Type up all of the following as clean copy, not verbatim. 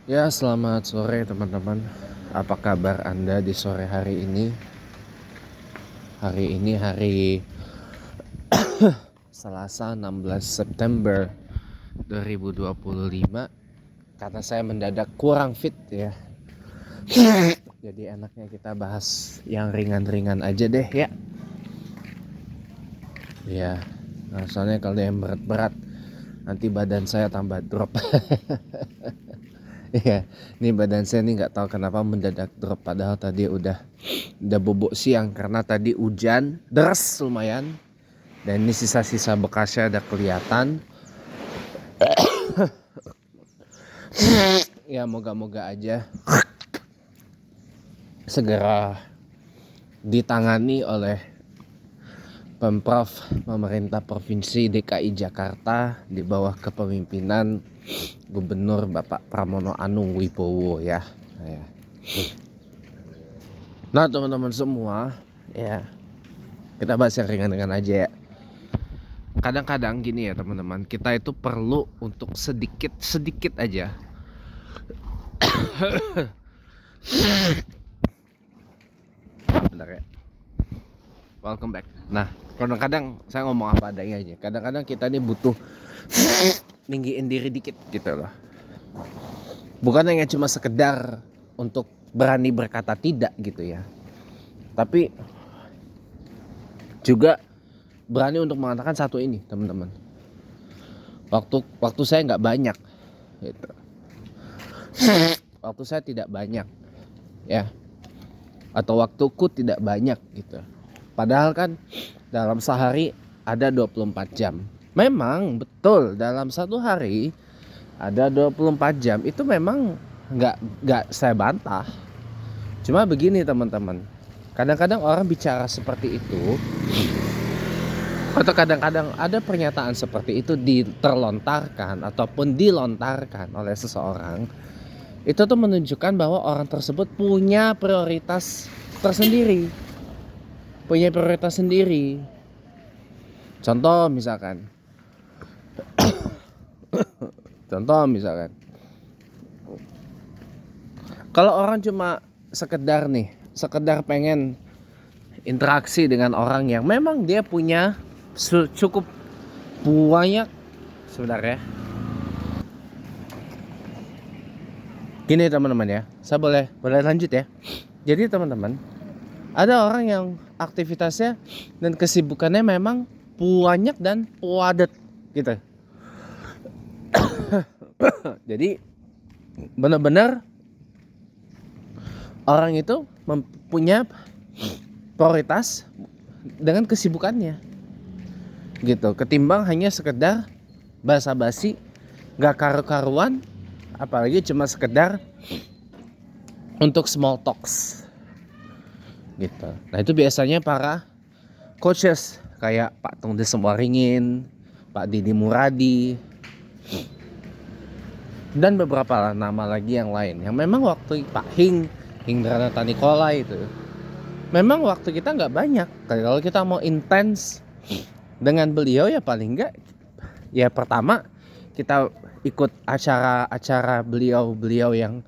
Ya, selamat sore teman-teman. Apa kabar Anda di sore hari ini? Hari ini hari Selasa 16 September 2025. Karena saya mendadak kurang fit ya. Jadi enaknya kita bahas yang ringan-ringan aja deh ya. Ya, nah, soalnya kalau yang berat-berat nanti badan saya tambah drop. Iya, ini badan saya nih nggak tahu kenapa mendadak drop, padahal tadi udah bobok siang karena tadi hujan deras lumayan, dan ini sisa-sisa bekasnya ada kelihatan. Ya moga-moga aja segera ditangani oleh Pemprov, pemerintah Provinsi DKI Jakarta di bawah kepemimpinan Gubernur Bapak Pramono Anung Wibowo ya. Nah teman-teman semua ya, kita bahas yang ringan-ringan aja ya. Kadang-kadang gini ya teman-teman, kita itu perlu untuk sedikit aja bentar ya, welcome back. Nah kadang-kadang saya ngomong apa adanya aja. Kadang-kadang kita ini butuh ninggiin diri dikit gitu loh. Bukan hanya cuma sekedar untuk berani berkata tidak gitu ya, tapi juga berani untuk mengatakan satu ini teman-teman. Waktu saya nggak banyak gitu. Waktu saya tidak banyak ya, atau waktuku tidak banyak gitu. Padahal kan dalam sehari ada 24 jam. Memang betul dalam satu hari ada 24 jam, itu memang nggak saya bantah. Cuma begini teman-teman, kadang-kadang orang bicara seperti itu, atau kadang-kadang ada pernyataan seperti itu diterlontarkan ataupun dilontarkan oleh seseorang, itu tuh menunjukkan bahwa orang tersebut punya prioritas tersendiri, punya prioritas sendiri. Contoh misalkan kalau orang cuma sekedar pengen interaksi dengan orang yang memang dia punya cukup banyak, sebenarnya gini teman-teman ya, saya boleh lanjut ya. Jadi teman-teman, ada orang yang aktivitasnya dan kesibukannya memang banyak dan padat gitu. Jadi benar-benar orang itu mempunyai prioritas dengan kesibukannya gitu, ketimbang hanya sekedar basa-basi gak karu-karuan, apalagi cuma sekedar untuk small talks gitu. Nah itu biasanya para coaches kayak Pak Tung Desem Waringin, Pak Didi Muradi, dan beberapa nama lagi yang lain, yang memang waktu Pak Hindranata Nikolai itu memang waktu kita nggak banyak. Kalau kita mau intens dengan beliau ya paling nggak ya pertama kita ikut acara beliau yang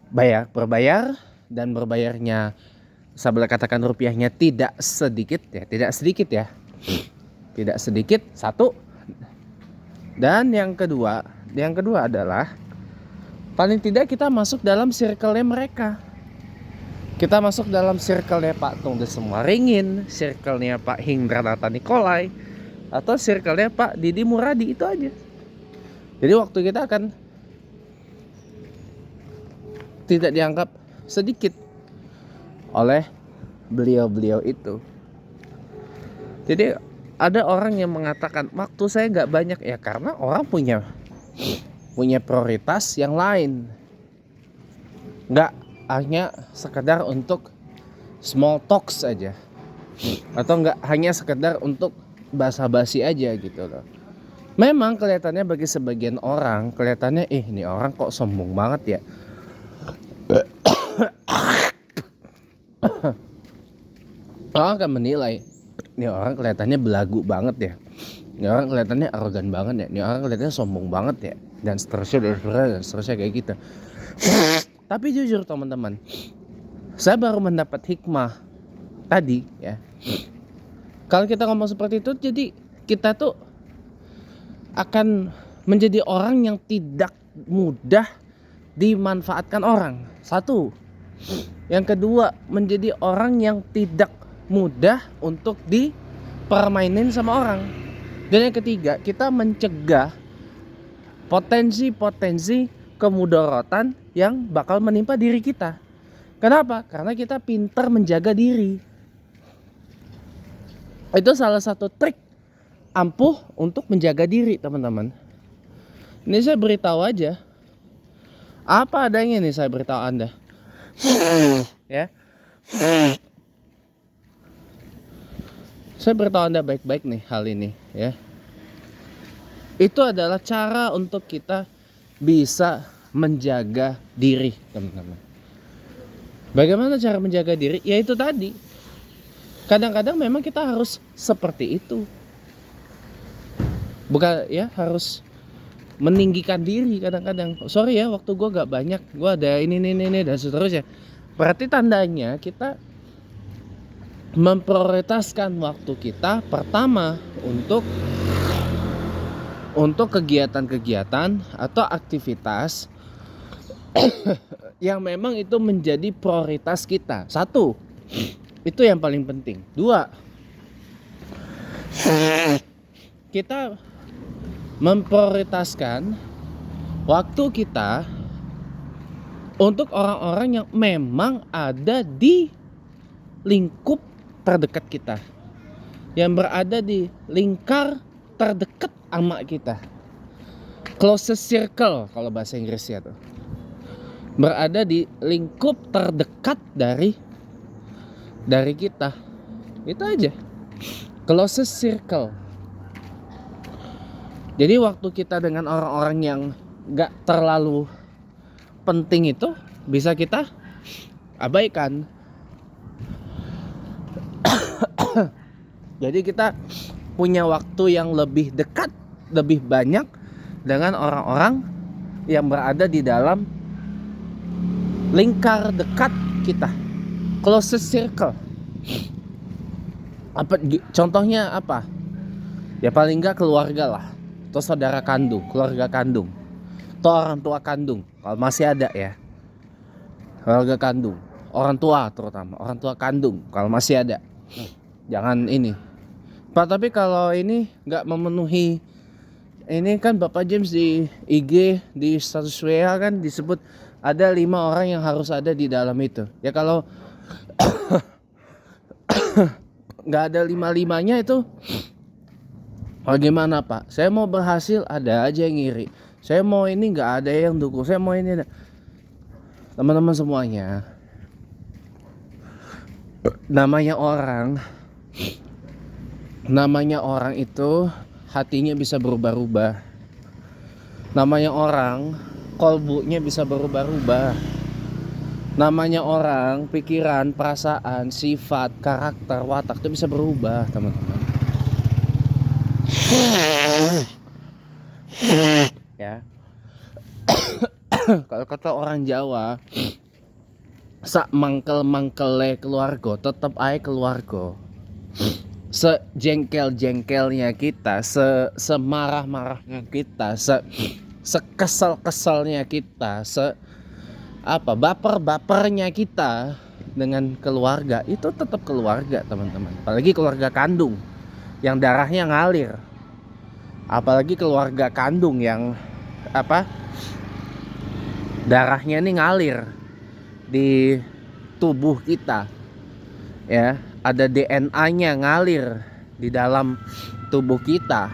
berbayar, dan berbayarnya saya boleh katakan rupiahnya tidak sedikit satu. Dan yang kedua adalah paling tidak kita masuk dalam circle-nya mereka. Kita masuk dalam circle-nya Pak Tung Desem Waringin, circle-nya Pak Hindranata Nikolai, atau circle-nya Pak Didi Muradi, itu aja. Jadi waktu kita akan tidak dianggap sedikit oleh beliau-beliau itu. Jadi ada orang yang mengatakan waktu saya nggak banyak, ya karena orang punya prioritas yang lain, nggak hanya sekedar untuk small talks aja, atau nggak hanya sekedar untuk basa-basi aja gitu loh. Memang kelihatannya bagi sebagian orang kelihatannya ini orang kok sombong banget ya. Orang akan menilai, ini orang kelihatannya belagu banget ya, ini orang kelihatannya arogan banget ya, ini orang kelihatannya sombong banget ya. dan seterusnya kayak gitu. Tapi jujur teman-teman, saya baru mendapat hikmah tadi ya. Kalau kita ngomong seperti itu, jadi kita tuh akan menjadi orang yang tidak mudah dimanfaatkan orang. Satu. Yang kedua, menjadi orang yang tidak mudah untuk dipermainin sama orang. Dan yang ketiga, kita mencegah potensi-potensi kemudaratan yang bakal menimpa diri kita. Kenapa? Karena kita pintar menjaga diri. Itu salah satu trik ampuh untuk menjaga diri, teman-teman. Ini saya beritahu aja. Apa adanya nih saya beritahu Anda. Ya. Saya beritahu Anda baik-baik nih hal ini ya. Itu adalah cara untuk kita bisa menjaga diri, teman-teman. Bagaimana cara menjaga diri? Ya itu tadi. Kadang-kadang memang kita harus seperti itu. Bukan ya, harus meninggikan diri kadang-kadang. Sorry ya, waktu gue gak banyak, gue ada ini dan seterusnya. Berarti tandanya kita memprioritaskan waktu kita pertama untuk kegiatan-kegiatan atau aktivitas yang memang itu menjadi prioritas kita. Satu, itu yang paling penting. Dua, kita memprioritaskan waktu kita untuk orang-orang yang memang ada di lingkup terdekat kita, yang berada di lingkar terdekat sama kita, closest circle kalau bahasa Inggrisnya tuh, berada di lingkup terdekat dari kita. Itu aja, closest circle. Jadi waktu kita dengan orang-orang yang gak terlalu penting itu bisa kita abaikan. Jadi kita punya waktu yang lebih dekat, lebih banyak dengan orang-orang yang berada di dalam lingkar dekat kita, closest circle. Contohnya apa? Ya paling enggak keluarga lah, atau saudara kandung, keluarga kandung, atau orang tua kandung kalau masih ada ya. Keluarga kandung, orang tua terutama, orang tua kandung kalau masih ada. Jangan ini. Pak, tapi kalau ini nggak memenuhi, ini kan Bapak James di IG, di status WA kan disebut ada 5 orang yang harus ada di dalam itu. Ya kalau nggak ada 5-5-nya itu bagaimana Pak? Saya mau berhasil, ada aja yang ngiri. Saya mau ini, nggak ada yang dukung. Saya mau ini. Teman-teman semuanya, namanya orang itu hatinya bisa berubah-ubah. Namanya orang kolbunya bisa berubah-ubah. Namanya orang pikiran, perasaan, sifat, karakter, watak itu bisa berubah, teman-teman. Ya. Kalau kata orang Jawa, sak mangkel-mangkele keluarga tetap ae keluarga. Sejengkel-jengkelnya kita, semarah-marahnya kita, sekesal-kesalnya kita, baper-bapernya kita dengan keluarga, itu tetap keluarga, teman-teman. Apalagi keluarga kandung yang darahnya ngalir. Apalagi keluarga kandung yang darahnya ini ngalir di tubuh kita. Ya, ada DNA-nya ngalir di dalam tubuh kita.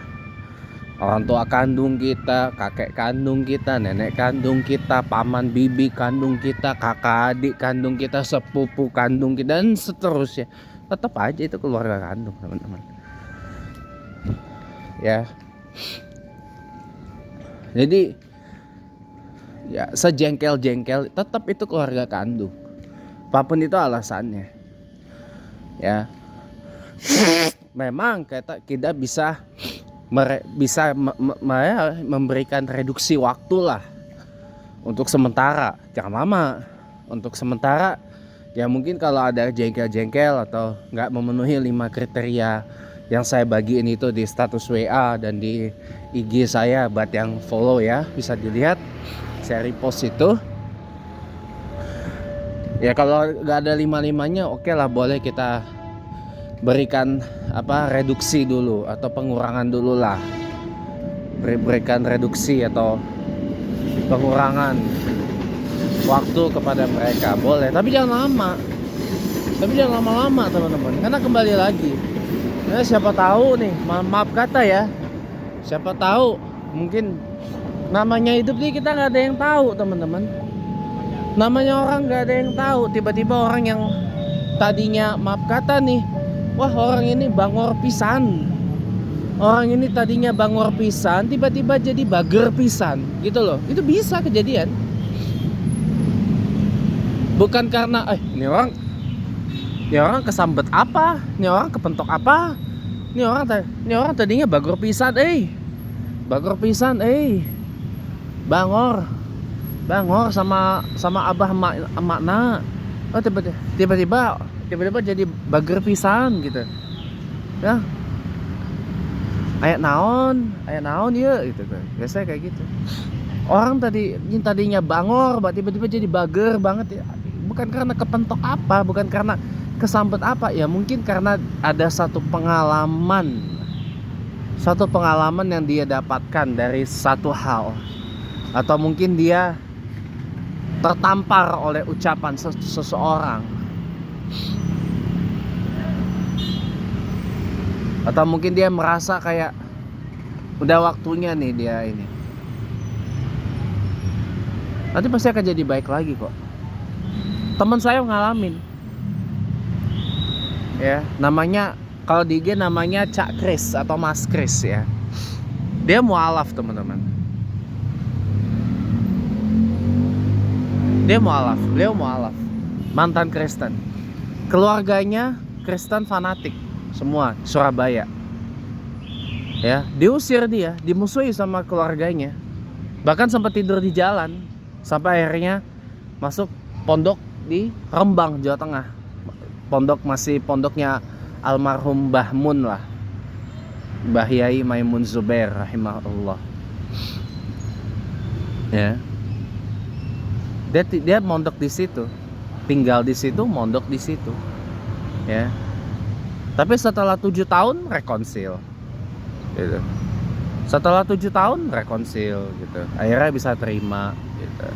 Orang tua kandung kita, kakek kandung kita, nenek kandung kita, paman bibi kandung kita, kakak adik kandung kita, sepupu kandung kita, dan seterusnya. Tetap aja itu keluarga kandung, teman-teman. Ya. Jadi ya sejengkel-jengkel tetap itu keluarga kandung. Apapun itu alasannya. Ya. Memang kita bisa bisa memberikan reduksi waktu lah untuk sementara, jangan lama. Untuk sementara ya mungkin kalau ada jengkel-jengkel atau nggak memenuhi 5 kriteria yang saya bagiin itu di status WA dan di IG saya, buat yang follow ya bisa dilihat, saya repost itu. Ya kalau nggak ada 5-5-nya oke lah, boleh kita berikan reduksi dulu atau pengurangan dulu lah, berikan reduksi atau pengurangan waktu kepada mereka, boleh, tapi jangan lama-lama teman-teman, karena kembali lagi ya, siapa tahu nih, maaf kata ya, siapa tahu mungkin namanya hidup nih, kita nggak ada yang tahu teman-teman, namanya orang nggak ada yang tahu, tiba-tiba orang yang tadinya maaf kata nih, wah orang ini bangor pisan, orang ini tadinya bangor pisan tiba-tiba jadi bager pisan gitu loh, itu bisa kejadian. Bukan karena ini orang kesambet apa, ini orang kepentok apa, ini orang tadinya bagor pisan, bangor sama abah emakna, oh tiba-tiba jadi bager pisan gitu ya, ayat naon ya gitu kan, biasanya kayak gitu. Orang tadinya bangor tiba-tiba jadi bager banget ya, bukan karena kepentok apa, bukan karena kesambet apa ya, mungkin karena ada satu pengalaman yang dia dapatkan dari satu hal, atau mungkin dia tertampar oleh ucapan seseorang, atau mungkin dia merasa kayak udah waktunya nih dia ini, nanti pasti akan jadi baik lagi kok. Teman saya ngalamin ya, namanya kalau di IG namanya Cak Kris atau Mas Kris ya, dia mualaf teman-teman, beliau mualaf, mantan Kristen, keluarganya Kristen fanatik semua, Surabaya ya, diusir dia, dimusuhi sama keluarganya, bahkan sempat tidur di jalan, sampai akhirnya masuk pondok di Rembang, Jawa Tengah. Pondoknya almarhum Mbah Mun lah, Mbah Yai Maimun Zubair rahimahullah ya. Dia mondok di situ, tinggal di situ, mondok di situ ya. Tapi setelah 7 tahun rekonsil gitu. Setelah 7 tahun rekonsil gitu, akhirnya bisa terima gitu.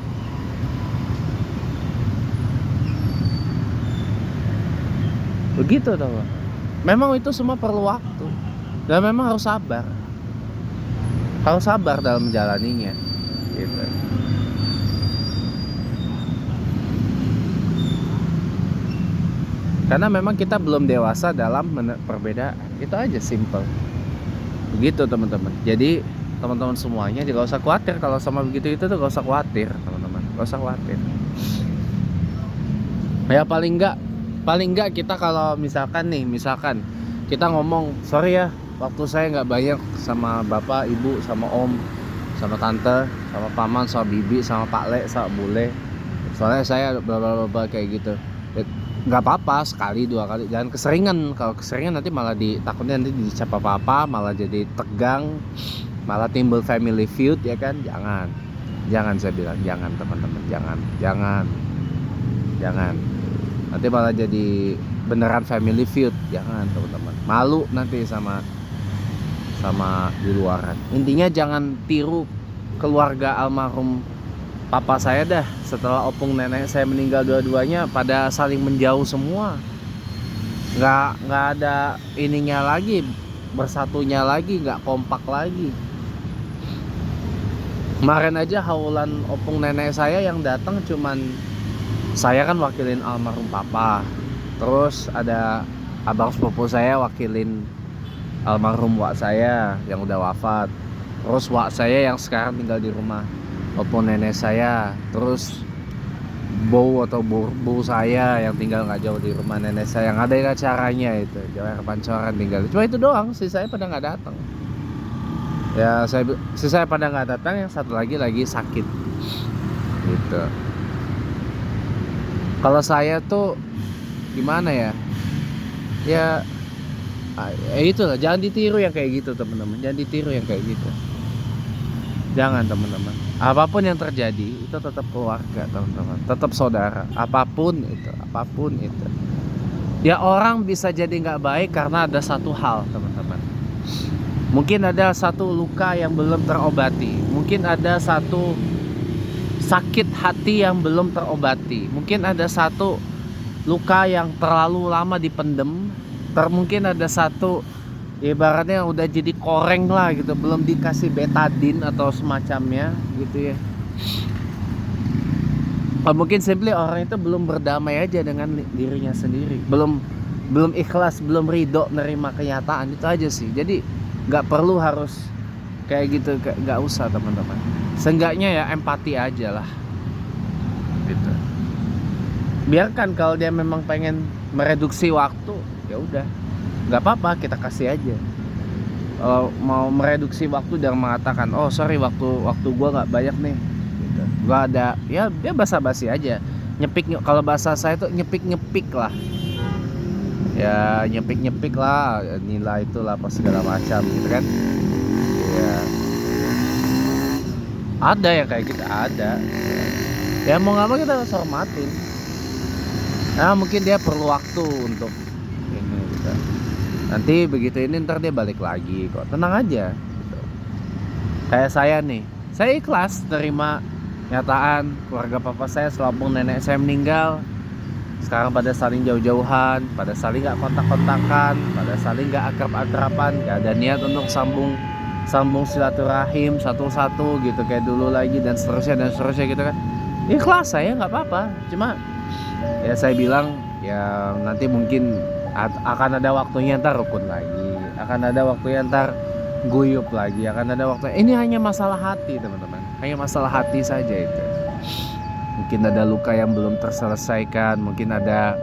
Begitu tau. Memang itu semua perlu waktu, dan memang harus sabar dalam menjalaninya gitu. Karena memang kita belum dewasa dalam perbedaan, itu aja, simple begitu teman-teman. Jadi teman-teman semuanya gak usah khawatir kalau sama begitu itu tuh, gak usah khawatir teman-teman, gak usah khawatir ya. Paling enggak kita kalau misalkan kita ngomong, sorry ya waktu saya nggak banyak sama bapak, ibu, sama om, sama tante, sama paman, sama bibi, sama pak le, sama bule, soalnya saya bla bla bla kayak gitu. Nggak apa-apa, sekali 2 kali, jangan keseringan. Kalau keseringan nanti malah takutnya nanti dicap apa-apa, malah jadi tegang, malah timbul family feud ya kan. Jangan saya bilang, jangan teman-teman, jangan nanti malah jadi beneran family feud, jangan teman-teman, malu nanti sama di luaran. Intinya jangan tiru keluarga almarhum papa saya dah. Setelah opung nenek saya meninggal dua-duanya pada saling menjauh semua, nggak ada ininya lagi, bersatunya lagi, nggak kompak lagi. Kemarin aja haulan opung nenek saya yang datang cuman, saya kan wakilin almarhum papa, terus ada abang sepupu saya wakilin almarhum wak saya yang udah wafat, terus wak saya yang sekarang tinggal di rumah opung nenek saya, terus bau saya yang tinggal nggak jauh di rumah nenek saya, yang ada acaranya itu Jawa Pancoran tinggal. Cuma itu doang, sih saya pada nggak datang. Ya saya pada nggak datang, yang satu lagi sakit gitu. Kalau saya tuh gimana ya, ya itulah, jangan ditiru yang kayak gitu teman-teman, jangan ditiru yang kayak gitu, jangan teman-teman. Apapun yang terjadi itu tetap keluarga teman-teman, tetap saudara, apapun itu. Ya orang bisa jadi nggak baik karena ada satu hal teman-teman. Mungkin ada satu luka yang belum terobati, mungkin ada satu sakit hati yang belum terobati, mungkin ada satu luka yang terlalu lama dipendem, mungkin ada satu ibaratnya yang udah jadi koreng lah gitu, belum dikasih betadin atau semacamnya gitu ya. Mungkin simply orang itu belum berdamai aja dengan dirinya sendiri, belum ikhlas, belum ridho nerima kenyataan itu aja sih. Jadi nggak perlu harus kayak gitu, nggak usah teman-teman. Seenggaknya ya empati aja lah gitu. Biarkan kalau dia memang pengen mereduksi waktu, ya udah nggak apa-apa, kita kasih aja. Kalau mau mereduksi waktu dan mengatakan, oh sorry, waktu gua nggak banyak nih gitu. Gua ada, ya dia basa-basi aja, nyepik, kalau bahasa saya tuh nyepik lah ya, nyepik lah, nilai itulah apa segala macam gitu kan ya. Ada yang kayak gitu, ada ya, mau nggak mau kita harus hormatin. Nah mungkin dia perlu waktu untuk ini gitu. Nanti begitu ini ntar dia balik lagi kok, tenang aja gitu. Kayak saya nih, saya ikhlas terima nyataan keluarga papa saya selama nenek saya meninggal. Sekarang pada saling jauh-jauhan, pada saling gak kontak-kontakan, pada saling gak akrab-akraban, gak ada niat untuk sambung silaturahim satu-satu gitu kayak dulu lagi, dan seterusnya gitu kan. Ikhlas saya, nggak apa-apa. Cuma ya saya bilang ya nanti mungkin akan ada waktunya ntar rukun lagi, akan ada waktunya ntar guyup lagi, akan ada waktu. Ini hanya masalah hati teman-teman, hanya masalah hati saja itu. Mungkin ada luka yang belum terselesaikan, mungkin ada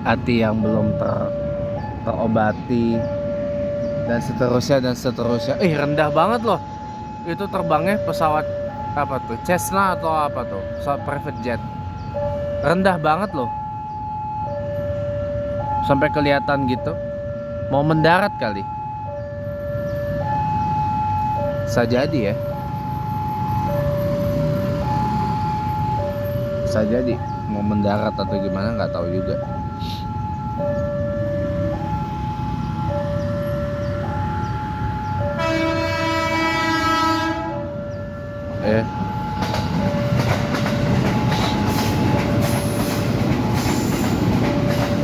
hati yang belum terobati, dan seterusnya. Rendah banget loh itu terbangnya pesawat apa tuh, Cessna atau apa tuh, pesawat private jet. Rendah banget loh, sampai kelihatan gitu mau mendarat kali. Bisa jadi ya, bisa jadi mau mendarat atau gimana, nggak tahu juga.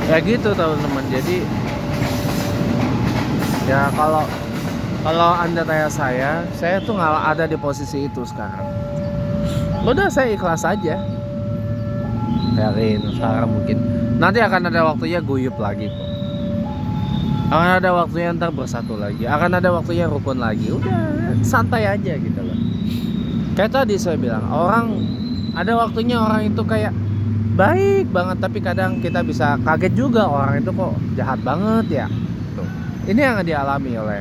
Ya gitu teman-teman. Jadi ya kalau anda tanya saya tuh nggak ada di posisi itu sekarang. Udah saya ikhlas aja. Yakin sekarang mungkin nanti akan ada waktunya guyup lagi kok. Akan ada waktunya ntar bersatu lagi, akan ada waktunya rukun lagi. Udah santai aja gitu loh. Kayak tadi saya bilang, orang ada waktunya orang itu kayak baik banget, tapi kadang kita bisa kaget juga orang itu kok jahat banget ya. Tuh. Ini yang dialami oleh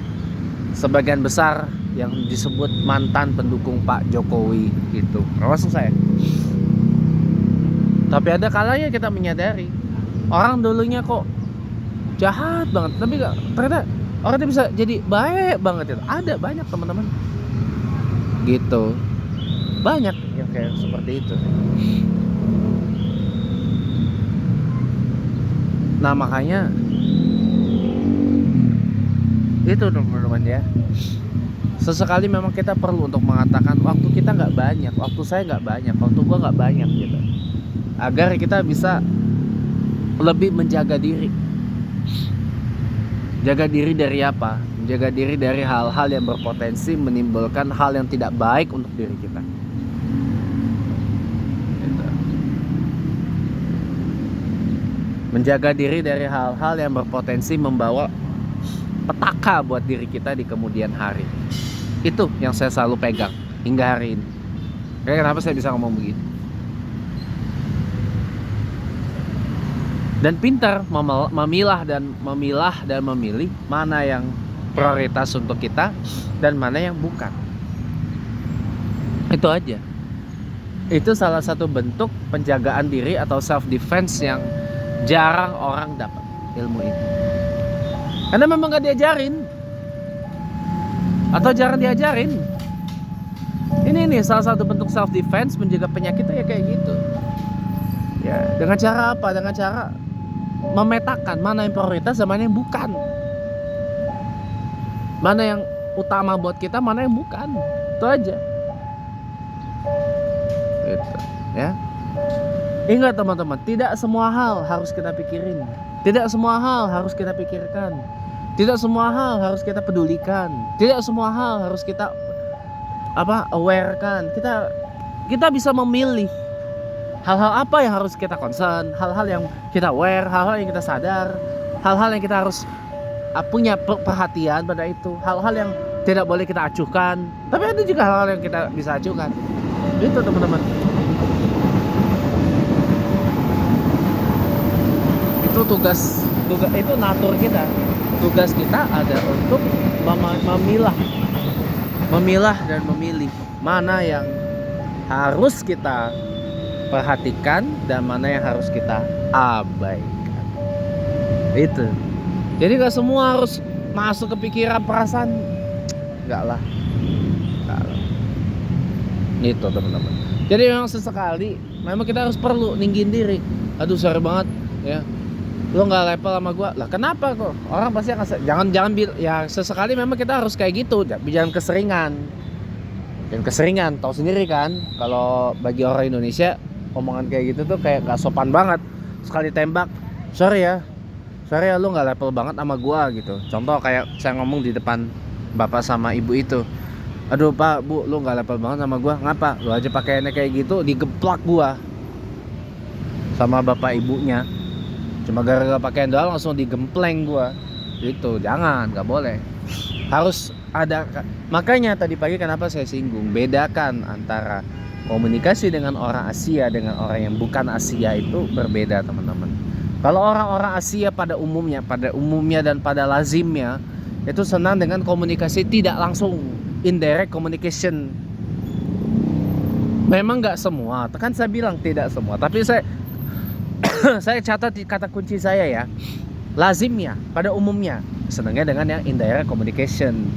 sebagian besar yang disebut mantan pendukung Pak Jokowi itu, termasuk saya. Tapi ada kalanya kita menyadari orang dulunya kok jahat banget, tapi ternyata orang itu bisa jadi baik banget itu. Ada banyak teman-teman gitu, banyak yang kayak seperti itu. Nah makanya itu teman-teman ya, sesekali memang kita perlu untuk mengatakan waktu kita nggak banyak, waktu saya nggak banyak, waktu gua nggak banyak gitu, agar kita bisa lebih menjaga diri. Jaga diri dari apa? Menjaga diri dari hal-hal yang berpotensi menimbulkan hal yang tidak baik untuk diri kita. Gitu. Menjaga diri dari hal-hal yang berpotensi membawa petaka buat diri kita di kemudian hari. Itu yang saya selalu pegang hingga hari ini. Kenapa saya bisa ngomong begitu? Dan pintar memilah dan memilih mana yang prioritas untuk kita dan mana yang bukan. Itu aja. Itu salah satu bentuk penjagaan diri atau self defense yang jarang orang dapat ilmu itu. Karena memang gak diajarin atau jarang diajarin. Ini salah satu bentuk self defense menjaga penyakit ya kayak gitu. Ya, dengan cara apa? Dengan cara memetakan mana yang prioritas dan mana yang bukan. Mana yang utama buat kita, mana yang bukan. Itu aja. Gitu, ya. Ingat teman-teman, tidak semua hal harus kita pikirin. Tidak semua hal harus kita pikirkan. Tidak semua hal harus kita pedulikan. Tidak semua hal harus kita aware-kan. Kita bisa memilih hal-hal apa yang harus kita concern, hal-hal yang kita aware, hal-hal yang kita sadar, hal-hal yang kita harus punya perhatian pada itu, hal-hal yang tidak boleh kita acuhkan. Tapi ada juga hal-hal yang kita bisa acuhkan. Itu teman-teman. Itu tugas itu natur kita. Tugas kita ada untuk memilah dan memilih mana yang harus kita perhatikan dan mana yang harus kita abaikan. Itu. Jadi gak semua harus masuk ke pikiran, perasaan. Enggak lah. Itu teman-teman. Jadi memang sesekali memang kita harus perlu ninggiin diri. Aduh sorry banget ya, lo nggak level sama gua. Lah kenapa kok? Orang pasti akan jangan ya, sesekali memang kita harus kayak gitu. Jangan keseringan. Dan keseringan, tahu sendiri kan, kalau bagi orang Indonesia omongan kayak gitu tuh kayak gak sopan banget. Sekali tembak, sorry ya lo nggak level banget sama gua gitu. Contoh kayak saya ngomong di depan bapak sama ibu itu, aduh pak bu, lu nggak level banget sama gua. Ngapa? Lu aja pakaiannya kayak gitu, digeplak gua sama bapak ibunya. Cuma gara-gara pakaian doang langsung digempleng gua. Gitu, jangan, nggak boleh. Harus ada. Makanya tadi pagi kenapa saya singgung, bedakan antara komunikasi dengan orang Asia dengan orang yang bukan Asia itu berbeda teman-teman. Kalau orang-orang Asia pada umumnya dan pada lazimnya itu senang dengan komunikasi tidak langsung, indirect communication. Memang nggak semua, kan saya bilang tidak semua, tapi saya catat di kata kunci saya ya, lazimnya pada umumnya senangnya dengan yang indirect communication.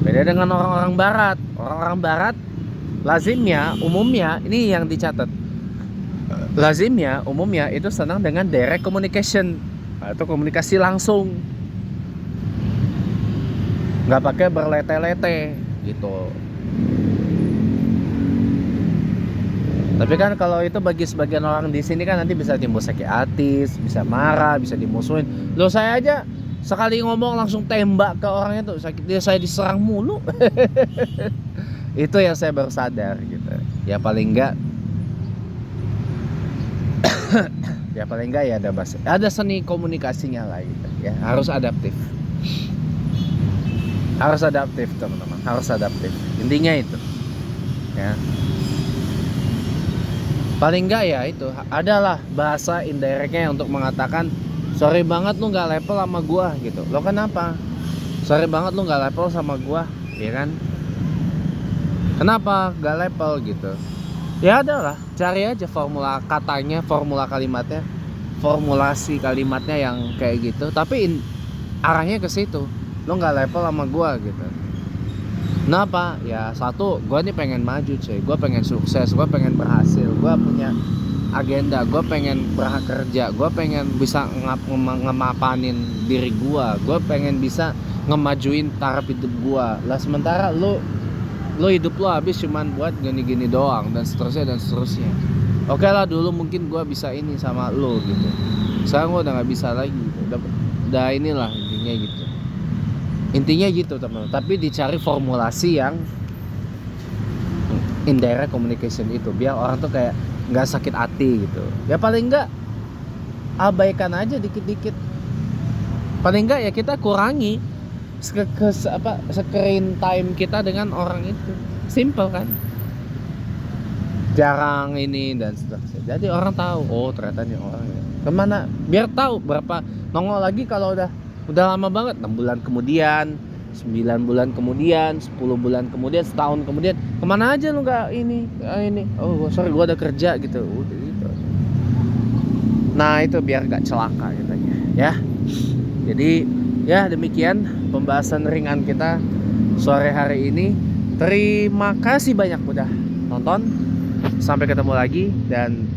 Beda dengan orang-orang barat. Orang-orang barat lazimnya, umumnya, ini yang dicatat, lazimnya, umumnya itu senang dengan direct communication atau komunikasi langsung, nggak pakai berlete-lete gitu. Tapi kan kalau itu bagi sebagian orang di sini kan nanti bisa timbul sakit hati, bisa marah, bisa dimusuhin. Loh saya aja sekali ngomong langsung tembak ke orang itu, saya diserang mulu. Itu yang saya baru sadar gitu. Ya paling enggak ya ada seni komunikasinya lah gitu ya. Harus adaptif teman-teman, harus adaptif. Intinya itu ya. Paling enggak ya itu adalah bahasa indirectnya untuk mengatakan sorry banget lu nggak level sama gua gitu. Lo kenapa? Sorry banget lu nggak level sama gua, ya kan? Kenapa nggak level gitu? Ya adalah cari aja formula katanya, formula kalimatnya, formulasi kalimatnya yang kayak gitu. Tapi arahnya ke situ. Lo nggak level sama gua gitu. Kenapa? Ya satu, gue nih pengen maju cuy, gue pengen sukses, gue pengen berhasil, gue punya agenda, gue pengen berkerja, gue pengen bisa ngemapanin diri gue pengen bisa ngemajuin taraf hidup gue. Lah sementara lo hidup lo habis cuman buat gini-gini doang dan seterusnya. Oke lah dulu mungkin gue bisa ini sama lo gitu, sekarang gue udah nggak bisa lagi gitu. Udah inilah intinya gitu teman-teman. Tapi dicari formulasi yang indirect communication itu biar orang tuh kayak nggak sakit hati gitu. Ya paling nggak abaikan aja dikit-dikit. Paling nggak ya kita kurangi screen time kita dengan orang itu. Simple kan, jarang ini dan seterusnya. Jadi orang tahu, oh ternyata nih orang ya. Kemana, biar tahu berapa nongol lagi kalau udah Udah lama banget, 6 bulan kemudian, 9 bulan kemudian, 10 bulan kemudian, setahun kemudian, kemana aja lu nggak ini, oh sorry gua ada kerja gitu, udah gitu. Nah itu biar gak celaka katanya ya. Jadi ya demikian pembahasan ringan kita sore hari ini. Terima kasih banyak udah nonton. Sampai ketemu lagi dan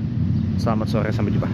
selamat sore, sampai jumpa.